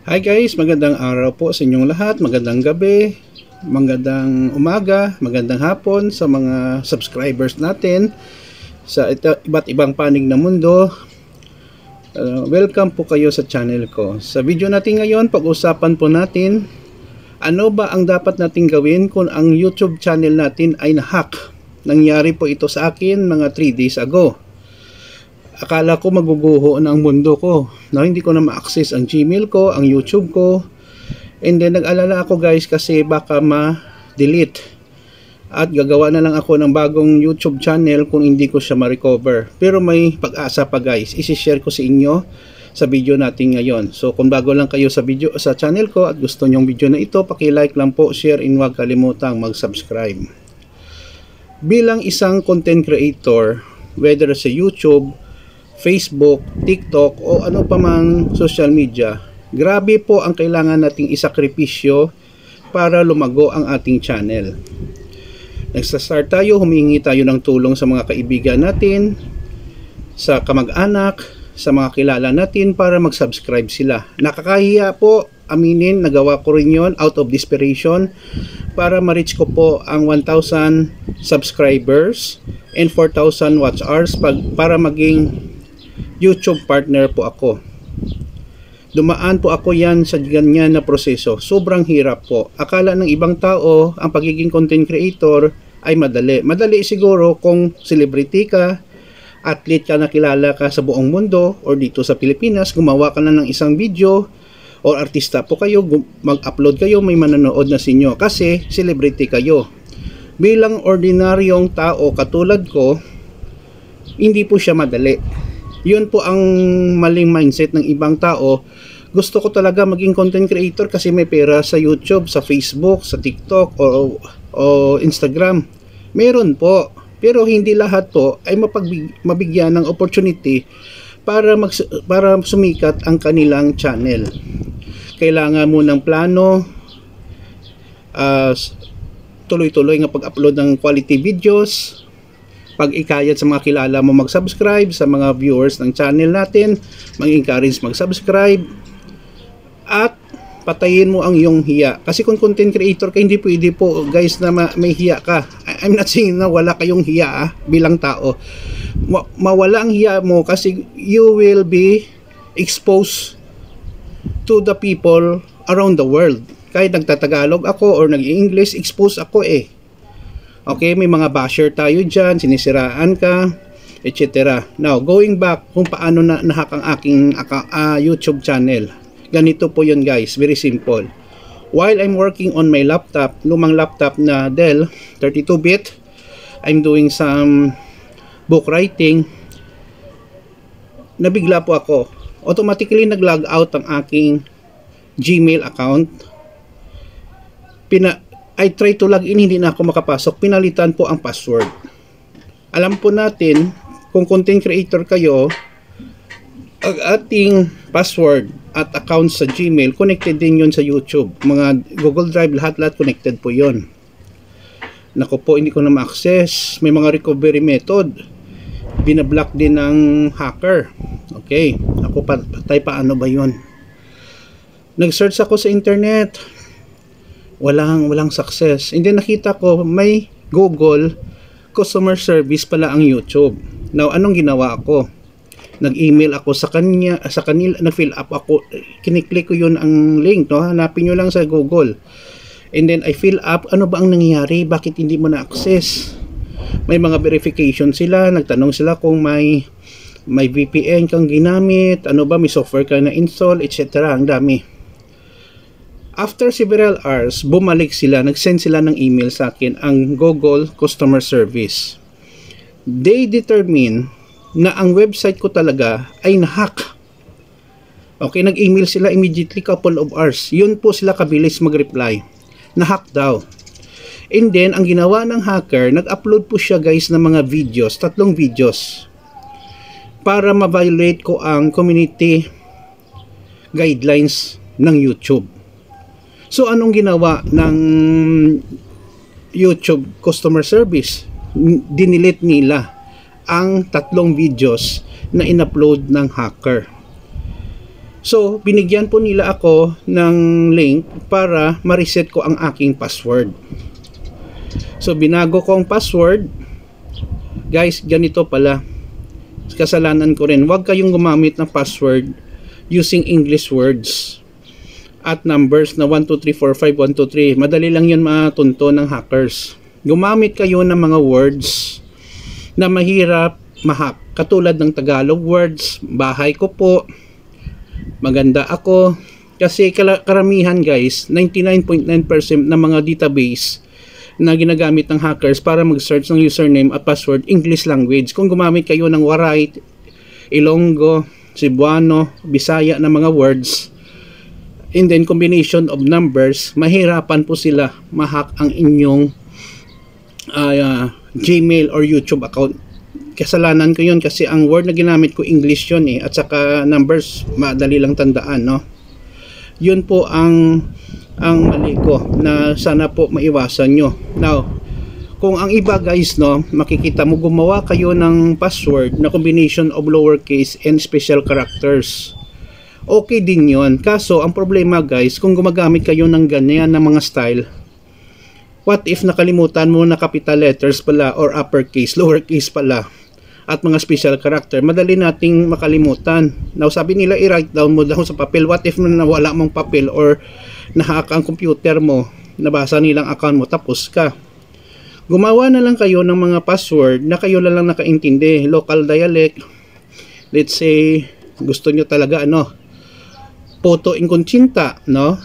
Hi guys, magandang araw po sa inyong lahat, magandang gabi, magandang umaga, magandang hapon sa mga subscribers natin sa iba't ibang panig ng mundo. Welcome po kayo sa channel ko. Sa video natin ngayon, pag-usapan po natin ano ba ang dapat nating gawin kung ang YouTube channel natin ay na-hack. Nangyari po ito sa akin mga 3 days ago. Akala ko maguguho na ang mundo ko na hindi ko na ma-access ang Gmail ko, ang YouTube ko. And then nag-alala ako guys kasi baka ma-delete. At gagawa na lang ako ng bagong YouTube channel kung hindi ko siya ma-recover. Pero may pag-asa pa guys. Isi-share ko sa inyo sa video natin ngayon. So kung bago lang kayo sa channel ko at gusto nyong video na ito, paki-like lang po, share, and huwag kalimutang mag-subscribe. Bilang isang content creator, whether sa YouTube, Facebook, TikTok o ano pa mang social media, grabe po ang kailangan nating isakripisyo para lumago ang ating channel. Nagsa-start tayo, humingi tayo ng tulong sa mga kaibigan natin, sa kamag-anak, sa mga kilala natin para mag-subscribe sila. Nakakahiya po, aminin, nagawa ko rin yon out of desperation para ma-reach ko po ang 1,000 subscribers and 4,000 watch hours para maging YouTube partner po ako. Dumaan po ako yan sa ganyan na proseso. Sobrang hirap po. Akala ng ibang tao ang pagiging content creator ay madali. Madali siguro kung celebrity ka, athlete ka na kilala ka sa buong mundo or dito sa Pilipinas, gumawa ka na ng isang video or artista po kayo, mag-upload kayo, may manonood na sa inyo kasi celebrity kayo. Bilang ordinaryong tao katulad ko, hindi po siya madali. Yun po ang maling mindset ng ibang tao. Gusto ko talaga maging content creator kasi may pera sa YouTube, sa Facebook, sa TikTok o Instagram. Meron po. Pero hindi lahat po ay mabigyan ng opportunity para sumikat ang kanilang channel. Kailangan mo ng plano, tuloy-tuloy nga pag-upload ng quality videos, pag-ikayat sa mga kilala mo mag-subscribe, sa mga viewers ng channel natin, mag-encourage mag-subscribe, at patayin mo ang iyong hiya. Kasi kung content creator ka, hindi pwede po guys na may hiya ka. I'm not saying na wala kayong hiya bilang tao. Mawala ang hiya mo kasi you will be exposed to the people around the world. Kahit nagtatagalog ako or nag-English, expose ako eh. Okay, may mga basher tayo dyan, sinisiraan ka, etc. Now, going back kung paano nahack ang aking YouTube channel. Ganito po yun guys, very simple. While I'm working on my laptop, lumang laptop na Dell 32-bit, I'm doing some book writing, nabigla po ako. Automatically nag-log out ang aking Gmail account. I try to log in, hindi na ako makapasok. Pinalitan po ang password. Alam po natin, kung content creator kayo, ang ating password at account sa Gmail, connected din yun sa YouTube. Mga Google Drive, lahat-lahat connected po yun. Naku po, hindi ko na ma-access. May mga recovery method. Binablock din ng hacker. Okay. Ako, patay paano ba yun? Nag-search ako sa internet. Walang success. And then nakita ko may Google customer service pala ang YouTube. Now, anong ginawa ko? Nag-email ako sa kanila, nag-fill up ako, kiniklik ko yun ang link, no? Hanapin nyo lang sa Google. And then I fill up, ano ba ang nangyayari? Bakit hindi mo na-access? May mga verification sila, nagtanong sila kung may VPN kang ginamit, ano ba, may software ka na install, etc. Ang dami. After several hours, bumalik sila, nag-send sila ng email sa akin, ang Google Customer Service. They determine na ang website ko talaga ay na-hack. Okay, nag-email sila immediately, couple of hours. Yun po sila kabilis mag-reply. Na-hack daw. And then, ang ginawa ng hacker, nag-upload po siya guys ng mga videos, 3 videos, para ma-violate ko ang community guidelines ng YouTube. So, anong ginawa ng YouTube customer service? Dinilit nila ang 3 videos na in-upload ng hacker. So, binigyan po nila ako ng link para ma-reset ko ang aking password. So, binago ko ang password. Guys, ganito pala. Kasalanan ko rin. Huwag kayong gumamit ng password using English words at numbers na 1, 2, 3, 4, 5, 1, 2, 3. Madali lang yun matunto ng hackers. Gumamit kayo ng mga words na mahirap ma-hack. Katulad ng Tagalog words, bahay ko po, maganda ako. Kasi karamihan guys, 99.9% ng mga database na ginagamit ng hackers para mag-search ng username at password, English language. Kung gumamit kayo ng Waray, Ilonggo, Cebuano, Bisaya na mga words, and then combination of numbers, mahirapan po sila ma-hack ang inyong Gmail or YouTube account. Kasalanan ko yun kasi ang word na ginamit ko English yun at saka numbers madali lang tandaan, no? Yun po ang mali ko na sana po maiwasan nyo. Now, kung ang iba guys, no, makikita mo gumawa kayo ng password na combination of lowercase and special characters. Okay din yun. Kaso, ang problema guys, kung gumagamit kayo ng ganyan na mga style, what if nakalimutan mo na capital letters pala or uppercase, lowercase pala at mga special character, madali nating makalimutan. Now, sabi nila i-write down mo daw sa papel. What if nawala mong papel or nahack ang computer mo, nabasa nilang account mo, tapos ka. Gumawa na lang kayo ng mga password na kayo lang nakaintindi. Local dialect. Let's say, gusto nyo talaga, Poto Inconcinta, no?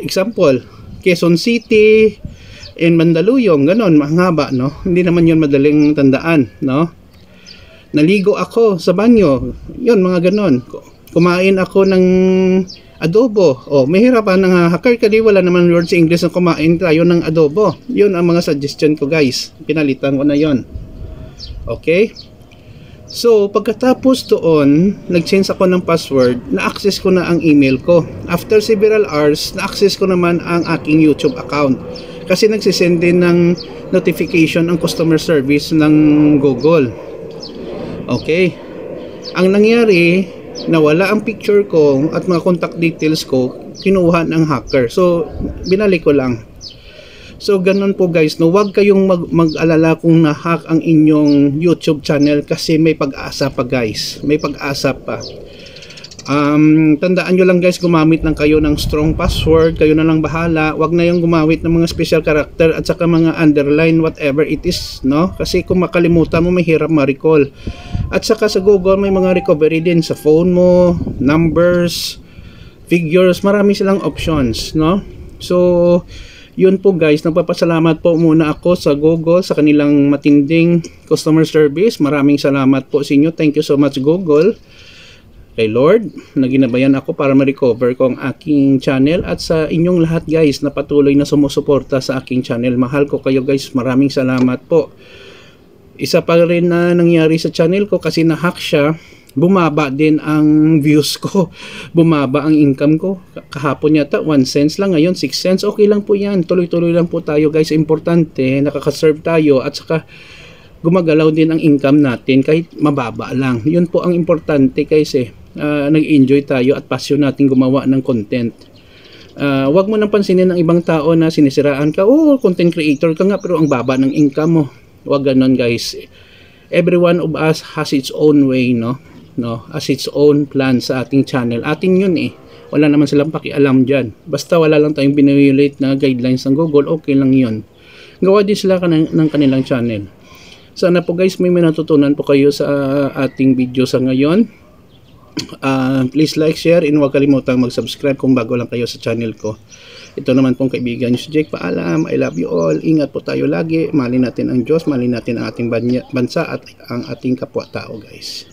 Example, Quezon City and Mandaluyong, ganon, mahaba, no? Hindi naman yun madaling tandaan, no? Naligo ako sa banyo, yun, mga ganon. Kumain ako ng adobo. Mahirapan ng hacker kasi wala naman word sa English na kumain tayo ng adobo. Yun ang mga suggestion ko guys. Pinalitan ko na yun. Okay? So, pagkatapos doon, nag-change ako ng password, na-access ko na ang email ko. After several hours, na-access ko naman ang aking YouTube account. Kasi nagsisend din ng notification ang customer service ng Google. Okay. Ang nangyari, nawala ang picture ko at mga contact details ko, kinuha ng hacker. So, binalik ko lang. So, ganun po guys, huwag kayong mag-alala kung na-hack ang inyong YouTube channel kasi may pag-asa pa guys. May pag-asa pa. Tandaan nyo lang guys, gumamit lang kayo ng strong password, kayo na lang bahala. Huwag na yung gumamit ng mga special character at saka mga underline, whatever it is, no? Kasi kung makalimutan mo, mahirap ma-recall. At saka sa Google, may mga recovery din sa phone mo, numbers, figures, marami silang options, no? So, yun po guys, nagpapasalamat po muna ako sa Google sa kanilang matinding customer service. Maraming salamat po sa inyo. Thank you so much Google. Kay Lord, na ginabayan ako para ma-recover ko ang aking channel at sa inyong lahat guys na patuloy na sumusuporta sa aking channel. Mahal ko kayo guys, maraming salamat po. Isa pa rin na nangyari sa channel ko kasi na-hack siya, bumaba din ang views ko, bumaba ang income ko. Kahapon yata 1 cents lang, ngayon 6 cents. Okay lang po yan, tuloy-tuloy lang po tayo guys. Importante, nakaka-serve tayo at saka gumagalaw din ang income natin kahit mababa lang. Yun po ang importante kasi nag-enjoy tayo at passion natin gumawa ng content. Wag mo nang pansinin ng ibang tao na sinisiraan ka, content creator ka nga pero ang baba ng income mo. Wag ganon guys. Every one of us has its own way, no? Has its own plan sa ating channel. Atin yun wala naman silang pakialam dyan. Basta wala lang tayong biniviolate na guidelines ng Google, okay lang yun. Gawa din sila ng kanilang channel. Sana po guys may natutunan po kayo sa ating video sa ngayon. Please like, share, and huwag kalimutang mag-subscribe kung bago lang kayo sa channel ko. Ito naman pong kaibigan nyo si Jake. Paalam, I love you all. Ingat po tayo lagi. Mahalin natin ang Diyos, mahalin natin ang ating bansa at ang ating kapwa-tao guys.